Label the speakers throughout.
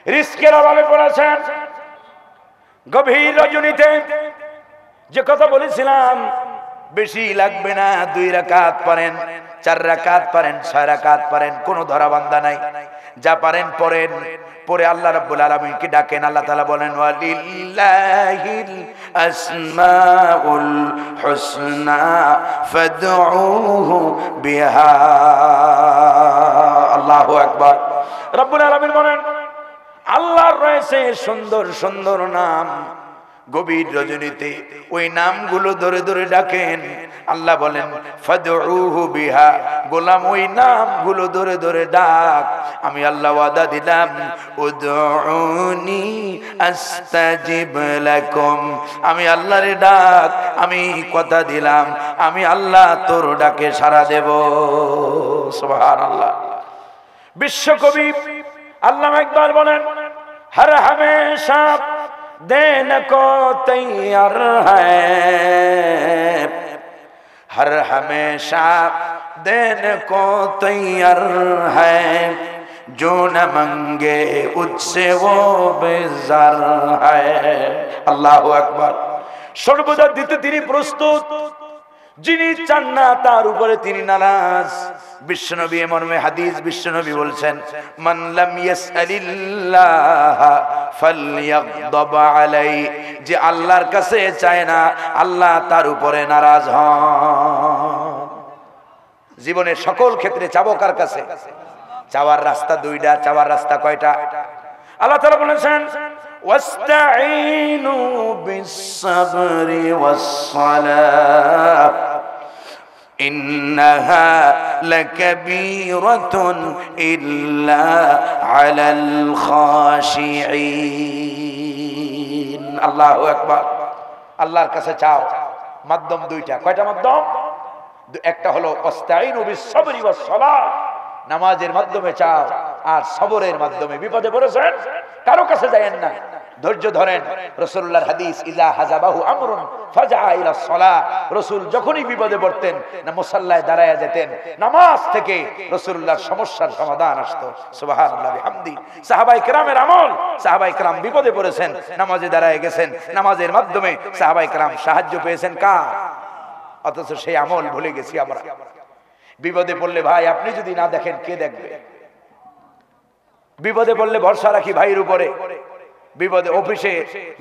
Speaker 1: রিস্কের অভাবে পড়েছেন। গভীর রজনীতে যে কথা বলেছিলাম, বেশি লাগবে না, 2 রাকাত পড়েন, 4 রাকাত পড়েন, 6 রাকাত পড়েন, কোনো ধরাবান্ধা নাই। যা পারেন পড়েন, পরে আল্লাহ রাব্বুল আলামিনকে ডাকেন। আল্লাহ তাআলা বলেন ওয়ালিল্লাহিল আসমাউল হুসনা ফাদউহু বিহা। আল্লাহু আকবার। রাব্বুল আলামিন বলেন আল্লাহর রয়েছে সুন্দর সুন্দর নাম। গভীর রজনীতে ওই নামগুলো ধরে ধরে ডাকেন। আল্লাহ বলেন ফাদউহু বিহা, গোলাম ওই নামগুলো ধরে ধরে ডাক। আমি আল্লাহ ওয়াদা দিলাম উদউনি আস্তাজিব লাকুম, আমি আল্লাহরে ডাক, আমি কথা দিলাম আমি আল্লাহ তোর ডাকে সাড়া দেব। সুবহানাল্লাহ। বিশ্বকবি আল্লামা ইকবাল বলেন হর হমেশা देने को तैयार है, हर हमेशा देने को तैयार है, जो न मंगे उससे वो बेजार है। अल्लाह अकबर। সর্বদা দিতে তিনি প্রস্তুত, যিনি চান না তার উপরে তিনি নারাজ। বিশ্বনবী মর্মে হাদিস, বিশ্বনবী বলছেন মান লাম ইয়াসআলিল্লাহ ফালইয়াগদাব আলাই, যে আল্লাহর কাছে চায় না আল্লাহ তার উপরে নারাজ হন। জীবনের সকল ক্ষেত্রে চাবো কার কাছে? চাওয়ার রাস্তা 2টা। চাওয়ার রাস্তা কয়টা? আল্লাহ তাআলা বলেছেন ওয়াস্তাঈনু বিস-সাবরি ওয়াস-সালাহ ইন্নাহা লাকাবীরাতুন ইল্লা আলাল খাশিঈন। আল্লাহু আকবার। আল্লাহর কাছে চাও, মাধ্যম 2টা। কয়টা মাধ্যম? একটা হলো ওয়াস্তাঈনু বিস-সাবরি ওয়াস-সালাহ, নামাজের মাধ্যমে চাও, আর সবরের মাধ্যমে। বিপদে পড়েছেন, কারো কাছে যায়েন না, ধৈর্য ধরেন। রাসূলুল্লাহর হাদিস ইজা হাজাবাহু আমরুন ফাজা ইলা সালাহ, রাসূল যখনই বিপদে পড়তেন না মুসাল্লায় দাঁড়ায়া যেতেন, নামাজ থেকে রাসূলুল্লাহর সমস্যার সমাধান আসতো। সুবহানাল্লাহ বিহামদি। সাহাবায়ে কেরামের আমল, সাহাবায়ে কেরাম বিপদে পড়েছেন, নামাজে দাঁড়ায় গেছেন, নামাজের মাধ্যমে সাহাবায়ে কেরাম সাহায্য পেয়েছেন কার? অথচ সেই আমল ভুলে গেছি আমরা। বিপদে পড়লে ভাই আপনি যদি না দেখেন কে দেখবে? বিপদে পড়লে ভরসা রাখি ভাইয়ের উপরে, বিপদে অফিসে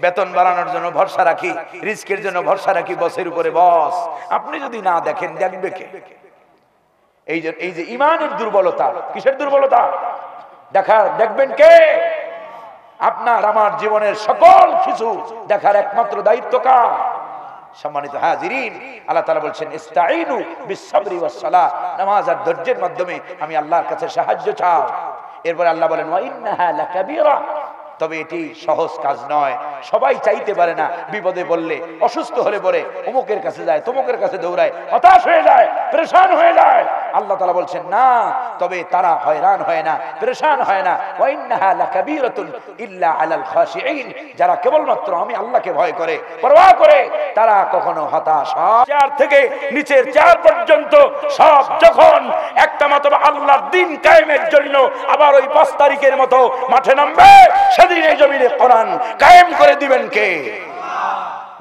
Speaker 1: বেতন বাড়ানোর জন্য ভরসা রাখি, রিস্কের জন্য ভরসা রাখি বসের উপরে। বস আপনি যদি না দেখেন দেখবে কে? এই যে ইমানের দুর্বলতা। কিসের দুর্বলতা? দেখবেন কে? আপনার আমার জীবনের সকল কিছু দেখার একমাত্র দায়িত্ব কার? সম্মানিত হাজিরিন, আল্লাহ তাআলা বলছেন ইস্তাঈনু বিস-সাবরি ওয়াস-সালাহ, নামাজ আর ধৈর্যের মাধ্যমে আমি আল্লাহর কাছে সাহায্য চাও। এরপর আল্লাহ বলেন ওয়া ইন্নাহা লাকাবীরা, তবে এটি সহজ কাজ নয়। সবাই চাইতে পারে না। বিপদে পড়লে, অসুস্থ হলে পরে অমুকের কাছে যায়, তমুকের কাছে দৌড়ায়, হতাশ হয়ে যায়, পেরেশান হয়ে যায়। আল্লাহ তাআলা বলছেন না, তবে তারা হয়রান হয় না, পেরেশান হয় না। ওয়া ইন্নাহা লাকাবীরাতুন ইল্লা আলাল খাশিঈন, যারা কেবলমাত্র আমি আল্লাহকে ভয় করে, পরোয়া করে, তারা কখনো হতাশ হয়। চার থেকে নিচের 4 পর্যন্ত সব যখন একটা মাত্র আল্লাহর দ্বীন কায়েমের জন্য আবার ওই 5 তারিখের মতো মাঠে নামবে, সেদিন এই জমিনে কোরআন কায়েম করে দিবেন কে?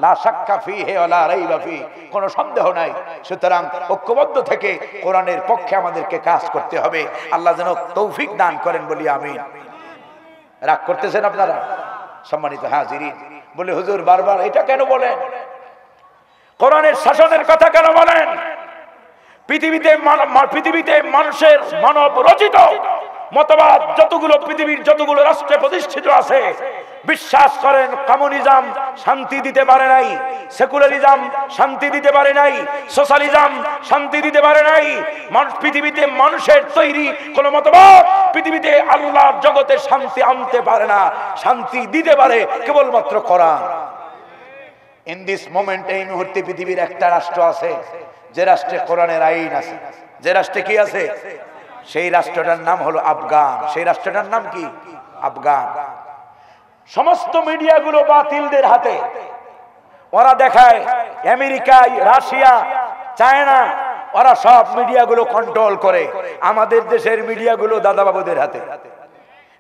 Speaker 1: লা শাক্কা ফীহি ওয়া লা রাইবা ফীহি, কোনো সন্দেহ নাই। সুতরাং ঐক্যবদ্ধ থেকে কোরআনের পক্ষে আমাদেরকে কাজ করতে হবে। আল্লাহ যেন তৌফিক দান করেন বলি আমিন। রাগ করতেছেন আপনারা? সম্মানিত হাজিরিন, বলে হুজুর বারবার এটা কেন বলেন? কোরআনের শাসনের কথা কেন বলেন? পৃথিবীতে মানুষের মানব রচিত মতবাদ যতগুলো, পৃথিবীর যতগুলো রাষ্ট্রে প্রতিষ্ঠিত আছে, বিশ্বাস করেন কমিউনিজম শান্তি দিতে পারে নাই, সেকুলারিজম শান্তি দিতে পারে নাই, সোশ্যালিজম শান্তি দিতে পারে নাই। পৃথিবীতে মানুষের তৈরি কোন মতবাদ পৃথিবীতে আল্লাহর জগতে শান্তি আনতে পারে না। শান্তি দিতে পারে কেবলমাত্র কোরআন। ইন দিস মোমেন্ট, এই মুহূর্তে পৃথিবীর একটা রাষ্ট্র আছে যে রাষ্ট্রে কোরআনের আইন আছে। যে রাষ্ট্রে কি আছে? সেই রাষ্ট্রটার নাম হলো আফগান। সেই রাষ্ট্রটার নাম কি? আফগান। সমস্ত মিডিয়াগুলো বাতিলদের হাতে। ওরা দেখায় আমেরিকা, রাশিয়া, চায়না, ওরা সব মিডিয়াগুলো কন্ট্রোল করে। আমাদের দেশের মিডিয়াগুলো দাদাবাবুদের হাতে।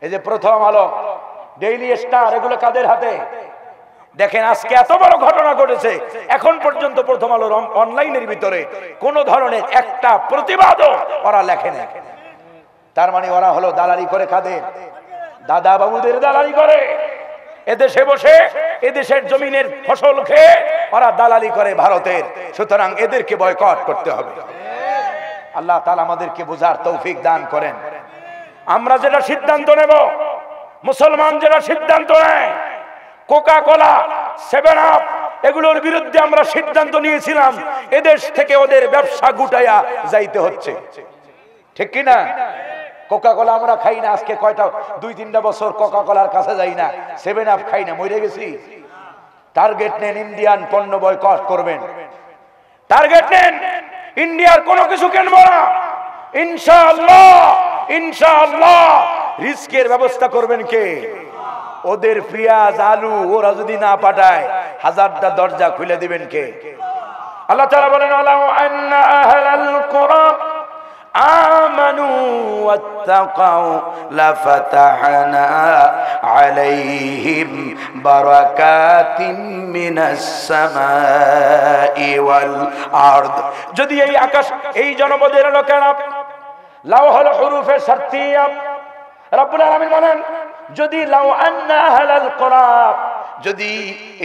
Speaker 1: এই যে প্রথম আলো, ডেইলি স্টার, এগুলো কাদের হাতে? দেখেন আজকে এত বড় ঘটনা ঘটেছে, এখন পর্যন্ত প্রথম আলোর অনলাইনের ভিতরে কোন ধরনের একটা প্রতিবাদও ওরা লেখে না। তার মানে ওরা হলো দালালি করে কাদের? দাদা বাবুদের দালালি করে। এদেশে বসে এদেশের জমিনের ফসল খেয়ে ওরা দালালি করে ভারতের। সুতরাং এদেরকে বয়কট করতে হবে। আল্লাহ তাআলা আমাদেরকে বোঝার তৌফিক দান করেন। আমরা যেটা সিদ্ধান্ত নেব, মুসলমান যেটা সিদ্ধান্ত নেয়, কোকা কোলা, 7 আপ, এগুলোর বিরুদ্ধে আমরা সিদ্ধান্ত নিয়েছিলাম। এদেশ থেকে ওদের ব্যবসা গুটাইয়া যাইতে হচ্ছে, ঠিক কি না? কোকা কোলা আমরা খাই না, আজকে কয়টা 2-3টা বছর কোকা কোলার কাছে যাই না, 7 আপ খাই না, মরে গেছি। টার্গেট নেন ইন্ডিয়ান পণ্য বয়কট করবেন, টার্গেট নেন ইন্ডিয়ার কোনো কিছু কিনবো না, ইনশাআল্লাহ। ইনশাআল্লাহ রিস্কের ব্যবস্থা করবেন কে? ওদের পেঁয়াজ আলু ওরা যদি না পাঠায় 1000টা দরজা খুলে দিবেন কে? আল্লাহ তাআলা বলেন, আলাউ আন্না আহলাল কুরা আমানু ওয়াত্তাকাউ লাফাতাহনা আলাইহিম বারাকাতিম মিনাস সামাই ওয়াল আরদ। যদি এই আকাশ, এই জনপদের লোকেরা, লাউহুল হুরুফে শারতিয়া, রব্বুল আলামিন বলেন, যদি লাউ আন্না আহলাল কুরা, যদি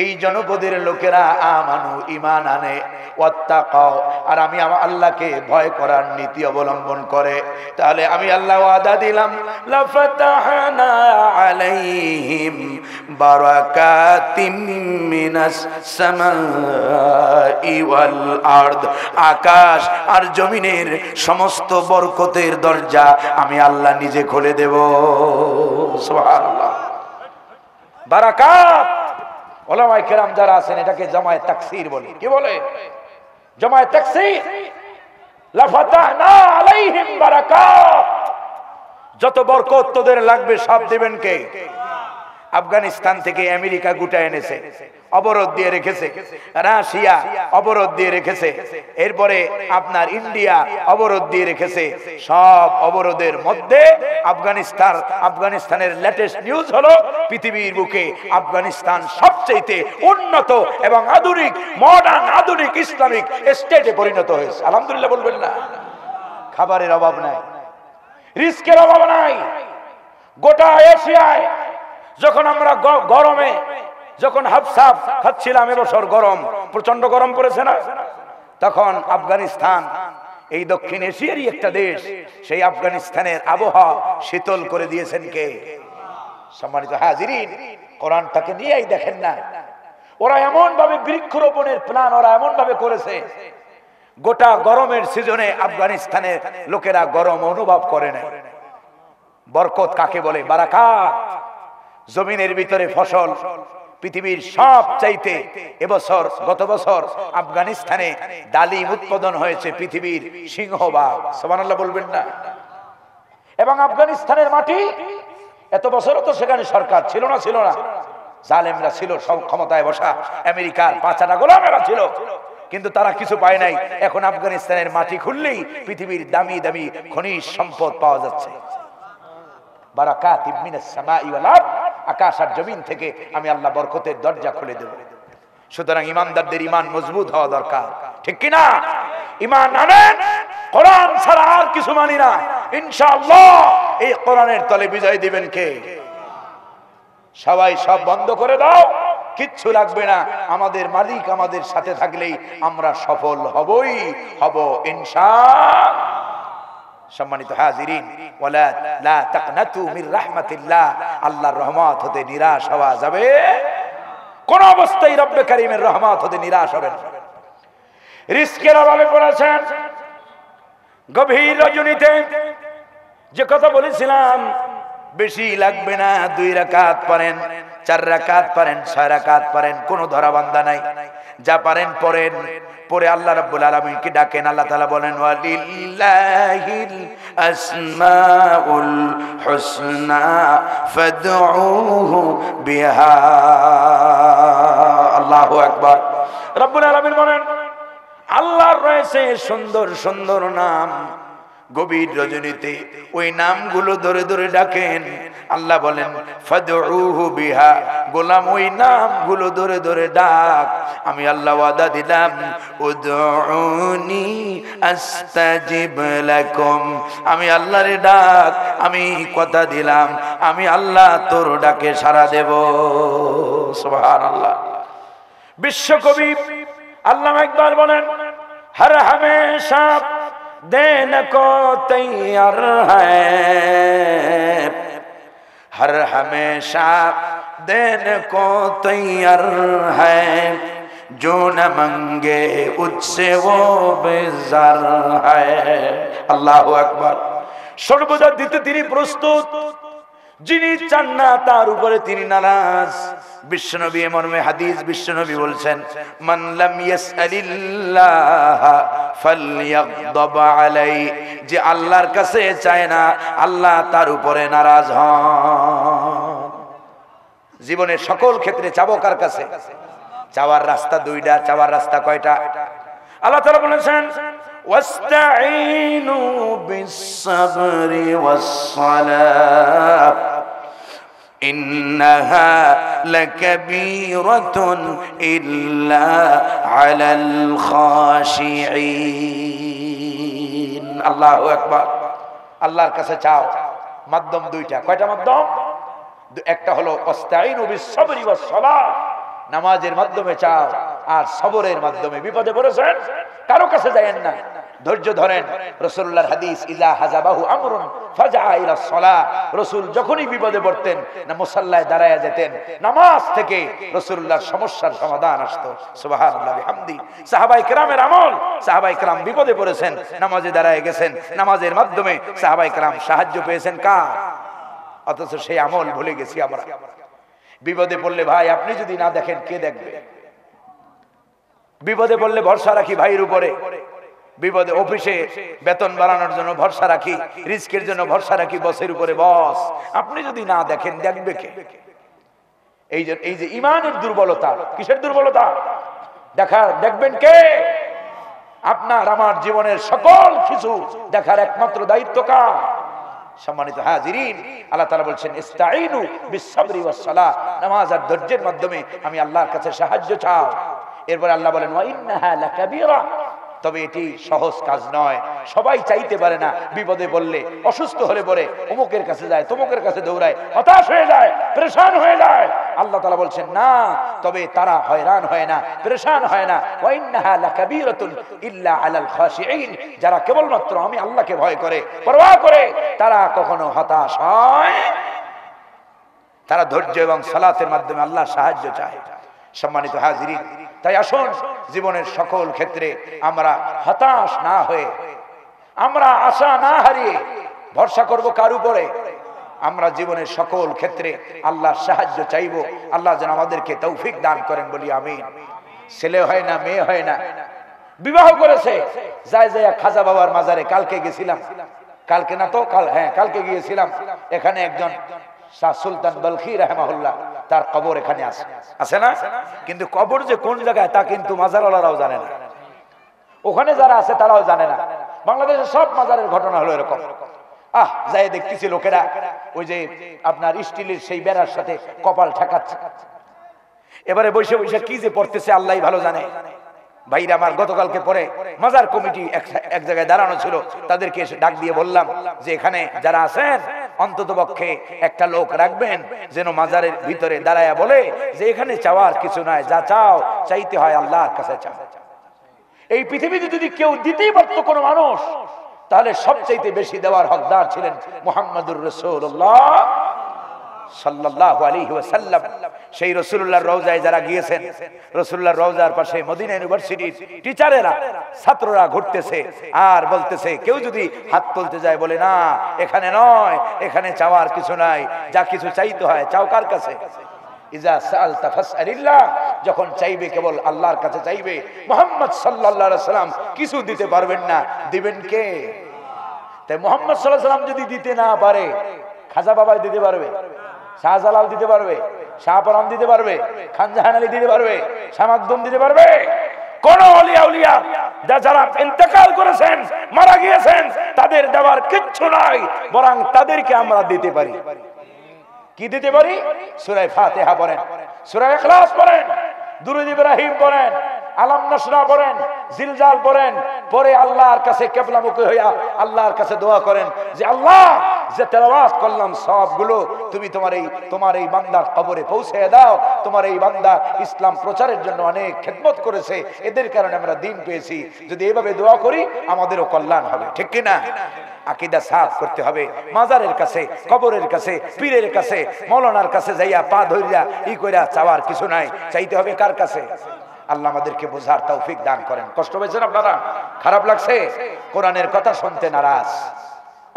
Speaker 1: এই জনপদের লোকেরা আমানু, ঈমান আনে, ওয়াত্তাকাও, আর আমি আমার আল্লাহকে ভয় করার নীতি অবলম্বন করে, তাহলে আমি আল্লাহ ওয়াদা দিলাম, লাফাতাহনা আলাইহিম বারাকাতিম মিনাস সামাই ওয়াল আরদ, আকাশ আর জমিনের সমস্ত বরকতের দরজা আমি আল্লাহ নিজে খুলে দেব। সুবহানাল্লাহ। বারাকাত, ওলামায়ে কেরাম যারা আছেন এটাকে জামায়ে তাকসীর বলে। কি বলে? জামায়ে তাকসীর। লাফাতাহনা আলাইহিম বারাকাত, যত বরকত তোদের লাগবে সব দিবেন কে? আফগানিস্তান থেকে আমেরিকা গুটায় এনেছে, অবরোধ দিয়ে রেখেছে, রাশিয়া অবরোধ দিয়ে রেখেছে, এরপরে আপনার ইন্ডিয়া অবরোধ দিয়ে রেখেছে। সব অবরোধের মধ্যে আফগানিস্তানের লেটেস্ট নিউজ হলো, পৃথিবীর বুকে আফগানিস্তান সবচেয়ে উন্নত এবং আধুনিক, মডার্ন, আধুনিক ইসলামিক স্টেটে পরিণত হয়েছে। আলহামদুলিল্লাহ বলবেন না? খাবারের অভাব নাই, রিস্কের অভাব নাই। গোটা এশিয়ায় যখন আমরা গরমে যখন হাফসাফ খাচ্ছিলাম, এবছর গরম, প্রচন্ড গরম পড়েছে না, তখন আফগানিস্তান, এই দক্ষিণ এশিয়ারই একটা দেশ, সেই আফগানিস্তানের আবহাওয়া শীতল করে দিয়েছেন কে? সম্মানিত হাজিরিন, কোরআনটাকে নিয়েই দেখেন না, ওরা এমন ভাবে বৃক্ষরোপণের প্ল্যান ওরা এমন ভাবে করেছে, গোটা গরমের সিজনে আফগানিস্তানের লোকেরা গরম অনুভব করে না। বরকত কাকে বলে? বারাকাত। জমিনের ভিতরে ফসল, পৃথিবীর সব চাইতে এবছর, গত বছর আফগানিস্তানে ডালিম উৎপাদন হয়েছে পৃথিবীর সিংহভাগ। সুবহানাল্লাহ বলবেন না? এবং আফগানিস্তানের মাটি, এত বছরও তো সেখানে সরকার ছিল না, জালেমরা ছিল, সব ক্ষমতায় বসা আমেরিকার পাঁচাটা গোলামেরা ছিল, কিন্তু তারা কিছু পায় নাই। এখন আফগানিস্তানের মাটি খুললেই পৃথিবীর দামি দামি খনিজ সম্পদ পাওয়া যাচ্ছে। বারাকাতিম মিনাস সামাই ওয়াল আরদ, আকাশ আর জমিন থেকে আমি আল্লাহ বরকতের দরজা খুলে দেব। সুতরাং ইমানদারদের ইমান মজবুত হওয়া দরকার, ঠিক কি না? ইমান আনেন, কোরআন ছাড়া আর কিছু মানি না, ইনশাআল্লাহ এই কোরআনের তলে বিজয় দিবেন কে? সবাই সব বন্ধ করে দাও, কিচ্ছু লাগবে না, আমাদের মালিক আমাদের সাথে থাকলেই আমরা সফল হবই হব ইনশাআল্লাহ। সম্মানিত হাজিরিন, ওয়ালা লা তাকনাতু মির রাহমাতিল্লাহ, আল্লাহর রহমত হতে নিরাশ হওয়া যাবে কোন অবস্থায়, রব্বে কারীমের রহমত হতে নিরাশ হবেন। রিস্কের অভাবে পড়েছেন, গভীর রজনীতে যে কথা বলেছিলাম, বেশি লাগবে না, 2 রাকাত পড়েন, 4 রাকাত পড়েন, 6 রাকাত পড়েন, কোনো ধরাবান্ধা নাই, যা পারেন পড়েন। পরে আল্লাহ রাব্বুল আলামিনকে ডাকেন। আল্লাহ তাআলা বলেন, ওয়ালিল্লাহিল আসমাউল হুসনা ফাদউহু বিহা। আল্লাহু আকবার। রাব্বুল আলামিন বলেন, আল্লাহর রয়েছে সুন্দর সুন্দর নাম, গভীর রজনীতে ওই নামগুলো ধরে ধরে ডাকেন। আল্লাহ বলেন ফাদউহু বিহা, গোলাম ওই নামগুলো ধরে ধরে ডাক। আমি আল্লাহ ওয়াদা দিলাম উদউনি আস্তাজিব লাকুম, আমি আল্লাহরে ডাক, আমি কথা দিলাম আমি আল্লাহ তোর ডাকে সাড়া দেব। সুবহানাল্লাহ। বিশ্বকবি আল্লামা ইকবাল বলেন হর হমেশা देने को तैयार है, हर हमेशा देने को तैयार है, जो न मंगे उससे वो बेजार है। अल्लाहु अकबर। সর্বদা দিতে তিনি প্রস্তুত, যিনি চান না তার উপরে তিনি নারাজ। বিশ্বনবী মর্মে হাদিস বিশ্বনবী বলছেন মান লাম ইয়াসআলিল্লাহ ফালইয়াগদাব আলাই, যে আল্লাহর কাছে চায় না আল্লাহ তার উপরে নারাজ হন। জীবনের সকল ক্ষেত্রে চাবো কার কাছে? চাওয়ার রাস্তা দুইটা। চাওয়ার রাস্তা কয়টা? আল্লাহ তাআলা বলেছেন ওয়াস্তাঈনু বিস-সাবরি ওয়াস-সালাহ ইন্নাহা লাকাবীরাতুন ইল্লা আলাল খাশিঈন। আল্লাহু আকবার। আল্লাহর কাছে চাও, মাধ্যম দুইটা। কয়টা মাধ্যম? একটা হলো ওয়াস্তাঈনু বিস-সাবরি ওয়াস-সালাহ, নামাজের মাধ্যমে চাও, আর সবরের মাধ্যমে। বিপদে পড়েছেন, কারো কাছে যায়েন না, ধৈর্য ধরেন। রাসূলুল্লাহর হাদিস ইজা হাজাবাহু আমরুন ফাজআ ইলা সালাহ, রাসূল যখনই বিপদে পড়তেন না মুসাল্লায় দাঁড়ায়া যেতেন, নামাজ থেকে রাসূলুল্লাহর সমস্যার সমাধান আসতো। সুবহানাল্লাহ বিহামদি। সাহাবায়ে কেরামের আমল, সাহাবায়ে কেরাম বিপদে পড়েছেন, নামাজে দাঁড়ায় গেছেন, নামাজের মাধ্যমে সাহাবায়ে কেরাম সাহায্য পেয়েছেন কার? অথচ সেই আমল ভুলে গেছি আমরা। বিপদে পড়লে ভাই আপনি যদি না দেখেন কে দেখবে? বিপদে পড়লে ভরসা রাখি ভাইয়ের উপরে, বিপদে অফিসে বেতন বাড়ানোর জন্য ভরসা রাখি, রিস্কের জন্য ভরসা রাখি বসের উপরে। বস আপনি যদি না দেখেন দেখবে কে? এই যে ইমানের দুর্বলতা। কিসের দুর্বলতা? দেখবেন কে? আপনার আমার জীবনের সকল কিছু দেখার একমাত্র দায়িত্ব কার? সম্মানিত হাজিরিন, আল্লাহ তাআলা বলছেন ইস্তাঈনু বিস-সাবরি ওয়াস-সালাহ, নামাজ আর ধৈর্যের মাধ্যমে আমি আল্লাহর কাছে সাহায্য চাও। এরপর আল্লাহ বলেন ওয়া ইন্নাহা লাকাবীরা, তবে এটি সহজ কাজ নয়। সবাই চাইতে পারে না। বিপদে পড়লে, অসুস্থ হলে পরে অমুকের কাছে যায়, তমুকের কাছে দৌড়ায়, হতাশ হয়ে যায়, পেরেশান হয়ে যায়। আল্লাহ তাআলা বলছেন না, তবে তারা হয়রান হয় না, পেরেশান হয় না। ওয়া ইন্নাহা লাকাবীরাতুন ইল্লা আলাল খাশিঈন, যারা কেবলমাত্র আমি আল্লাহকে ভয় করে, পরোয়া করে, তারা কখনো হতাশ হয়। তারা ধৈর্য এবং সালাতের মাধ্যমে আল্লাহর সাহায্য চায়। সম্মানিত হাজিরিন, তাই আসুন জীবনের সকল ক্ষেত্রে আমরা হতাশ না হয়ে, আমরা আশা না হারিয়ে ভরসা করব কার উপরে? আমরা জীবনের সকল ক্ষেত্রে আল্লাহর সাহায্য চাইব। আল্লাহ যেন আমাদেরকে তৌফিক দান করেন বলি আমিন। ছেলে হয় না, মেয়ে হয় না, বিবাহ করেছে, যায় খাজা বাবার মাজারে কালকে গেছিলাম, কালকে না তো কাল, হ্যাঁ কালকে গিয়েছিলাম। এখানে একজন শাহ সুলতান বলখি রাহিমাহুল্লাহ, তার কবর এখানে আছে না? কিন্তু কবর যে কোন জায়গায় তা কিন্তু মাজারওয়ালারাও জানে না, ওখানে যারা আছে তারাও জানে না। বাংলাদেশের সব মাজারের ঘটনা হলো এরকম। যাই দেখতেছি লোকেরা ওই যে আপনার স্টিলের সেই বেড়ার সাথে কপাল ঠেকাচ্ছে। এবারে বসে বসে কি যে পড়তেছে আল্লাহই ভালো জানে। ভাইরা আমার গতকালকে পরে মাজার কমিটি এক জায়গায় দাঁড়ানো ছিল, তাদেরকে এসে ডাক দিয়ে বললাম যে এখানে যারা আছেন অন্ততপক্ষে একটা লোক রাখবেন যেন মাজারের ভিতরে দাঁড়ায়া বলে যে এখানে চাওয়ার কিছু নাই, যা চাও চাইতে হয় আল্লাহর কাছে চাও। এই পৃথিবীতে যদি কেউ দিতেই পারতো কোনো মানুষ, তাহলে সবচাইতে বেশি দেওয়ার হকদার ছিলেন মুহাম্মদুর রাসূলুল্লাহ সাল্লাল্লাহু আলাইহি ওয়াসাল্লাম। সেই রাসূলুল্লাহর রওজায় যারা গিয়েছেন, রাসূলুল্লাহর রওজার পাশে মদিনা ইউনিভার্সিটির টিচারেরা, ছাত্ররা ঘুরতেছে আর বলতেছে, কেউ যদি হাত তুলতে যায় বলে না এখানে নয়, এখানে চাওয়ার কিছু নাই, যা কিছু চাইতে হয় চাও কার কাছে? ইজা সাআলতা ফাসআলিল্লাহ, যখন চাইবে কেবল আল্লাহর কাছে চাইবে। মুহাম্মদ সাল্লাল্লাহু আলাইহি ওয়াসাল্লাম কিছু দিতে পারবেন না, দিবেন কে? তাই মুহাম্মদ সাল্লাল্লাহু আলাইহি ওয়াসাল্লাম যদি দিতে না পারে, খাজা বাবাই দিতে পারবে, শাহজালাল দিতে পারবে, শাহপরান দিতে পারবে, খানজাহান আলী দিতে পারবে, শাহ মাকদুম দিতে পারবে। কোন আউলিয়া উলিয়া যারা ইন্তেকাল করেছেন, মারা গিয়েছেন, তাদের দেওয়ার কিচ্ছু নাই, বরং তাদেরকে আমরা দিতে পারি। কি দিতে পারি? সূরা ফাতিহা পড়েন, সূরা ইখলাস পড়েন, দুরূদ ইব্রাহিম পড়েন, আলাম নাশরা পড়েন, জিলজাল পড়েন, পরে আল্লাহর কাছে কিবলামুখী হইয়া আল্লাহর কাছে দোয়া করেন যে আল্লাহ, যে তেলাওয়াত করলাম সবগুলো তুমি তোমার এই বান্দার কবরে পৌঁছে দাও। তোমার এই বান্দা ইসলাম প্রচারের জন্য অনেক খেদমত করেছে, এদের কারণে আমরা দিন পেয়েছি। যদি এইভাবে দোয়া করি আমাদেরও কল্যাণ হবে, ঠিক কি না? আকীদা সাফ করতে হবে। মাজারের কাছে, কবরের কাছে, পীরের কাছে, মাওলানার কাছে যাইয়া পা ধইরা ই কইরা চাওয়ার কিছু নাই। চাইতে হবে কার কাছে? আল্লাহ আমাদেরকে বোঝার তৌফিক দান করেন। কষ্ট পেয়েছেন আপনারা? খারাপ লাগছে? কোরআনের কথা শুনতে নারাজ,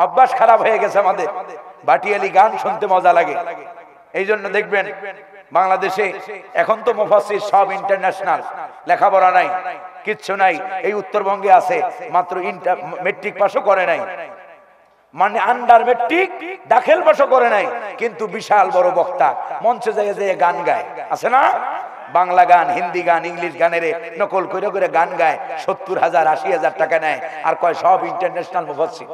Speaker 1: অভ্যাস খারাপ হয়ে গেছে আমাদের। বাটিয়ালি গান শুনতে মজা লাগে। এই জন্য দেখবেন বাংলাদেশে এখন তো মুফাসসির সব ইন্টারন্যাশনাল, লেখাপড়া নাই, কিচ্ছু নাই। এই উত্তরবঙ্গে আছে মাত্র মেট্রিক পাসও করে নাই, মানে আন্ডার মেট্রিক দাখিল পাসও করে নাই, কিন্তু বিশাল বড় বক্তা, মঞ্চে যেয়ে গান গায়, আছে না? বাংলা গান, হিন্দি গান, ইংলিশ গানের নকল করে করে গান গায়, 70,000 80,000 টাকা নেয়, আর কয় সব ইন্টারন্যাশনাল মুফাসসির।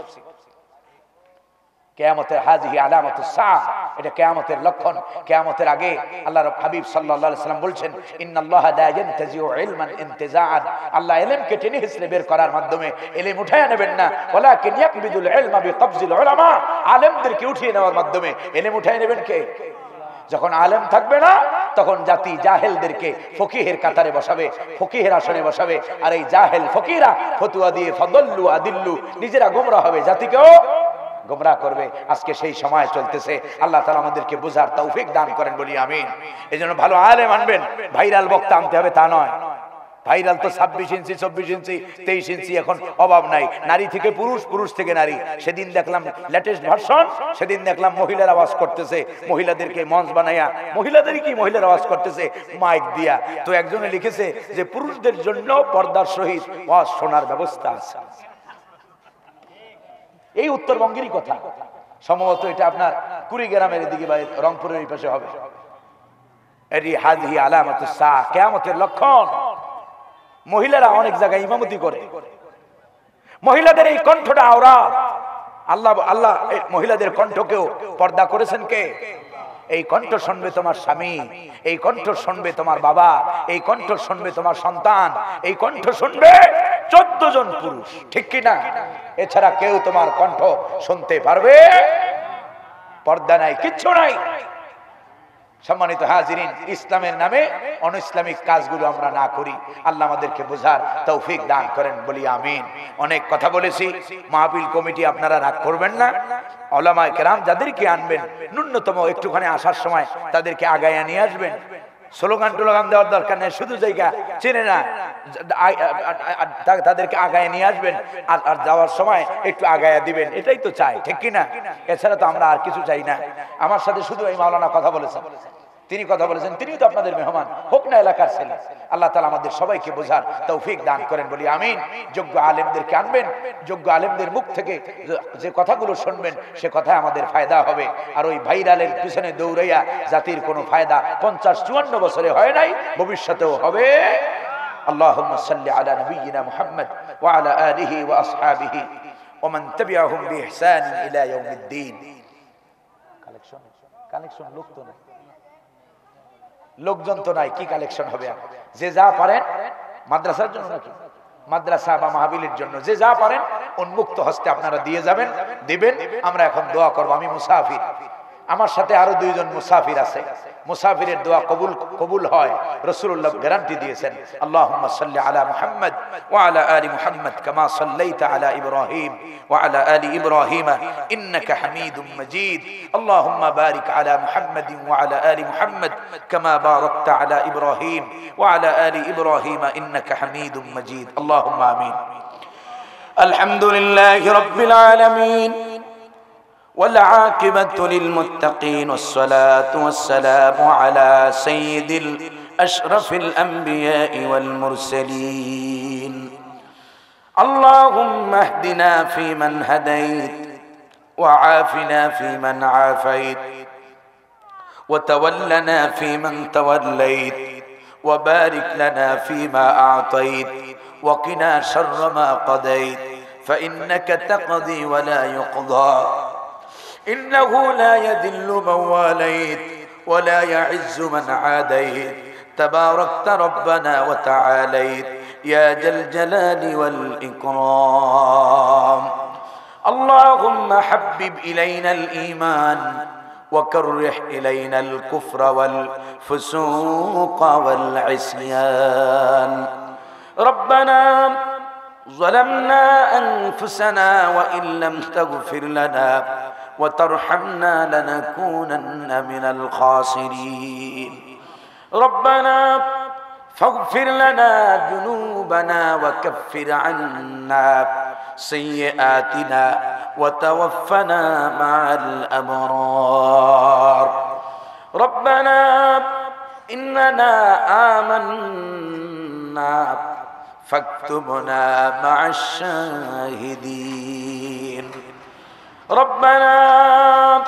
Speaker 1: কিয়ামতের হাজিহি আলামাতুস সাআ, এটা কিয়ামতের লক্ষণ। কিয়ামতের আগে আল্লাহর হাবিব সাল্লাল্লাহু আলাইহি সাল্লাম বলছেন, ইন্নাল্লাহা লা ইয়ানতাজিউ ইলমান ইনতিজাআন, আল্লাহ ইলমকে টেনে হিসলে বের করার মাধ্যমে ইলম উঠায় নেবেন না, ওয়ালাকিন ইয়াকবিদুল ইলমা বিকবজিল উলামা, আলেমদেরকে উঠিয়ে নেওয়ার মাধ্যমে ইলম উঠায় নেবেন কে? যখন আলেম থাকবে না তখন জাতি জাহেলদেরকে ফকিহের কাতারে বসাবে, ফকিহের আসনে বসাবে, আর এই জাহেল ফকিরা ফতোয়া দিয়ে ফাদাল্লু আদিল্লু, নিজেরা গোমরা হবে, জাতিকেও গোমরাহ করবে। আজকে সেই সময় চলতেছে। আল্লাহ তাআলা আমাদেরকে বুঝার তৌফিক দান করেন, বলি আমিন। এজন্য ভালো আলেম আনবেন, ভাইরাল বক্তা আনতে হবে তা নয়। ভাইরাল তো 26 ইঞ্চি 24 ইঞ্চি 23 ইঞ্চি এখন অভাব নাই। নারী থেকে পুরুষ, পুরুষ থেকে নারী। সেদিন দেখলাম লেটেস্ট ভার্সন, সেদিন দেখলাম মহিলার আওয়াজ করতেছে, মহিলাদেরকে মঞ্চ বানাইয়া মহিলাদেরই কি মহিলার আওয়াজ করতেছে মাইক দিয়া। তো একজনে লিখেছে যে পুরুষদের জন্য পর্দার সহিত ওয়াজ শোনার ব্যবস্থা আছে। এই উত্তরবঙ্গেরই কথা, সম্ভবত এটা আপনার কুড়িগ্রামের দিকে বা রংপুরের এই পাশে হবে। এটি হাজিহি আলামাতুস সাআ, কিয়ামতের লক্ষণ। মহিলারা অনেক জায়গায় ইমামতি করে, মহিলাদের এই কণ্ঠটা আওরাত। আল্লাহ মহিলাদের কণ্ঠকেও পর্দা করেছেন কে? এই কণ্ঠ শুনবে তোমার স্বামী, এই কণ্ঠ শুনবে তোমার বাবা, এই কণ্ঠ শুনবে তোমার সন্তান, এই কণ্ঠ শুনবে 14 জন পুরুষ, ঠিক কি না? এছাড়া কেউ তোমার কণ্ঠ শুনতে পারবে? পর্দা নাই, কিচ্ছু নাই। সম্মানিত হাজিরিন, ইসলামের নামে অনইসলামিক কাজগুলো আমরা না করি। আল্লাহ আমাদেরকে বোঝার তৌফিক দান করেন, বলি আমিন। অনেক কথা বলেছি, মাহফিল কমিটি আপনারা রাগ করবেন না। উলামায়ে কেরাম যাদেরকে আনবেন, ন্যূনতম একটুখানি আসার সময় তাদেরকে আগায়া নিয়ে আসবেন। স্লোগান টোলোগান দেওয়ার দরকার নেই, শুধু জায়গা চেনে না তাদেরকে আগায় নিয়ে আসবেন, আর যাওয়ার সময় একটু আগায়া দিবেন, এটাই তো চাই, ঠিক কিনা? এছাড়া তো আমরা আর কিছু চাই না। আমার সাথে শুধু এই মাওলানা কথা বলেছেন, তিনি কথা বলেছেন, তিনি তো আপনাদের মেহমান, হোক না এলাকার ছেলে। আল্লাহ তাআলা আমাদের সবাইকে বোঝার তৌফিক দান করেন, বলি আমিন। যোগ্য আলেমদেরকে আনবেন, যোগ্য আলেমদের মুখ থেকে যে কথাগুলো শুনবেন সে কথায় আমাদের ফায়দা হবে। আর ওই ভাইরালের পিছনে দৌড়াইয়া জাতির কোনো ফায়দা 50-54 বছরে হয় নাই, ভবিষ্যতেও হবে। আল্লাহুম্মা সাল্লি আলা নাবিয়িনা মুহাম্মদ ওয়া আলা আলিহি ওয়া আসহাবিহি ওয়া মান তাবিআহুম বিইহসান ইলা ইয়াউমিদ্দিন। কালেকশন লোক তো না, লোকজন তো নাই, কি কালেকশন হবে? যে যা পারেন, মাদ্রাসার জন্য নাকি মাদ্রাসা বা মাহফিলের জন্য যে যা পারেন উন্মুক্ত হস্তে আপনারা দিয়ে যাবেন, দিবেন। আমরা এখন দোয়া করব। আমি মুসাফির, আমার সাথে আরো 2 জন মুসাফির আছে। মুসাফিরের দোয়া কবুল হয়, রাসূলুল্লাহ গ্যারান্টি দিয়েছেন। আল্লাহুম্মা সাল্লি আলা মুহাম্মদ ওয়া আলা আলি মুহাম্মদ কামা সাল্লাইতা আলা ইব্রাহিম ওয়া আলা আলি ইব্রাহিম ইন্নাকা হামিদুম মাজিদ। আল্লাহুম্মা বারিক আলা মুহাম্মদ ওয়া আলা আলি মুহাম্মদ কামা বারাকতা আলা ইব্রাহিম ওয়া আলা আলি ইব্রাহিম ইন্নাকা হামিদুম মাজিদ। আল্লাহুম্মা আমিন। আলহামদুলিল্লাহি রাব্বিল আলামিন والعاقبة للمتقين والصلاة والسلام على سيد الأشرف الأنبياء والمرسلين. اللهم اهدنا فيمن هديت وعافنا فيمن عافيت وتولنا فيمن توليت وبارك لنا فيما أعطيت وقنا شر ما قضيت فإنك تقضي ولا يقضى إنه لا يذل من واليت ولا يعز من عاديت تباركت ربنا وتعاليت يا ذا الجلال والإكرام اللهم حبب إلينا الإيمان وكره إلينا الكفر والفسوق والعصيان ربنا ظلمنا أنفسنا وإن لم تغفر لنا وترحمنا لنكونن من الخاسرين ربنا فاغفر لنا ذنوبنا وكفر عنا سيئاتنا وتوفنا مع الأبرار ربنا إننا آمنا فاكتبنا مع الشاهدين ربنا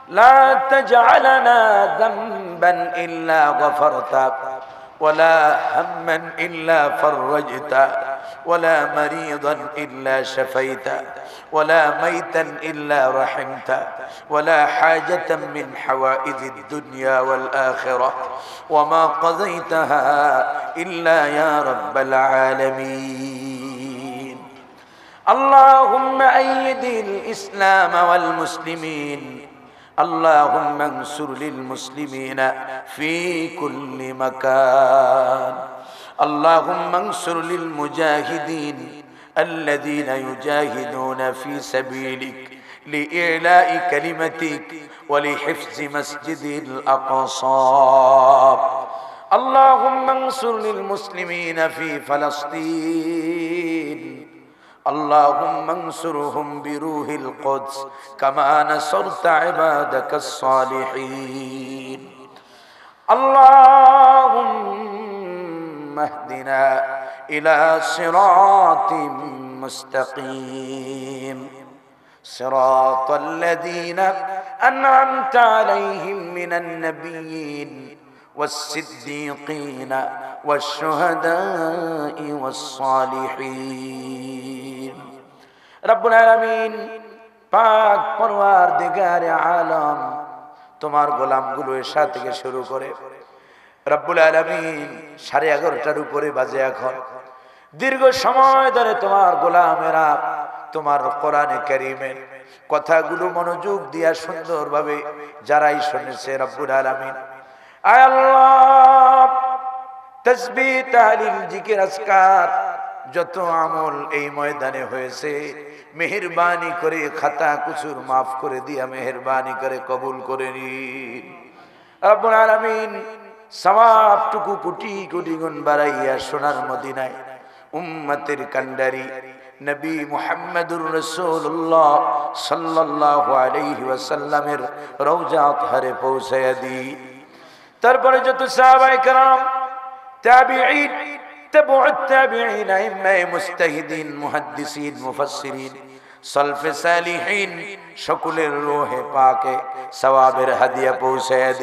Speaker 1: لا تجعلنا ذنبا إلا غفرته ولا هما إلا فرجته ولا مريضا إلا شفيته ولا ميتا إلا رحمته ولا حاجة من حوائج الدنيا والآخرة وما قضيتها إلا يا رب العالمين اللهم أيد الإسلام والمسلمين اللهم انصر للمسلمين في كل مكان اللهم انصر للمجاهدين الذين يجاهدون في سبيلك لإعلاء كلمتك ولحفظ مسجد الأقصى اللهم انصر للمسلمين في فلسطين اللهم انصرهم بروح القدس كما نصرت عبادك الصالحين اللهم اهدنا إلى صراط مستقيم صراط الذين أنعمت عليهم من النبيين والصديقين والشهداء والصالحين رب العالمين পাক পরওয়ারদিগারে আলম তোমার গোলামগুলো এশা থেকে শুরু করে রব্বুল আলামিন 11:30টার উপরে বাজে এখন দীর্ঘ সময় ধরে তোমার গোলামেরা তোমার কোরআনে কারীমের কথাগুলো মনোযোগ দিয়া সুন্দরভাবে যারাই শুনেছে রব্বুল আলামিন আয় আল্লাহ তাসবিহ তাহলিল জিকির আজকার যত আমল এই ময়দানে হয়েছে মেহেরবানি করে খাতা কুসুর মাফ করে দিয়া মেহেরবানি করে কবুল করে নিন রব্বুল আলামিন সওয়াবটুকু কোটি কোটি গুণ বাড়াইয়া সোনার মদিনায় উম্মতের কান্ডারি নবী মুহাম্মদুর রাসূলুল্লাহ সাল্লাল্লাহু আলাইহি ওয়াসাল্লামের রওজা আতহারে পৌঁছায়া দি তারপরে যত সাহাবায়ে কেরাম তাবিঈন তাবউত তাবিঈন আইম্মায়ে মুজতাহিদিন মুহাদ্দিসিন মুফাসসিরিন সালফে সালিহিন সকলের রূহে পাকে সওয়াবের হাদিয়া পৌঁছায়া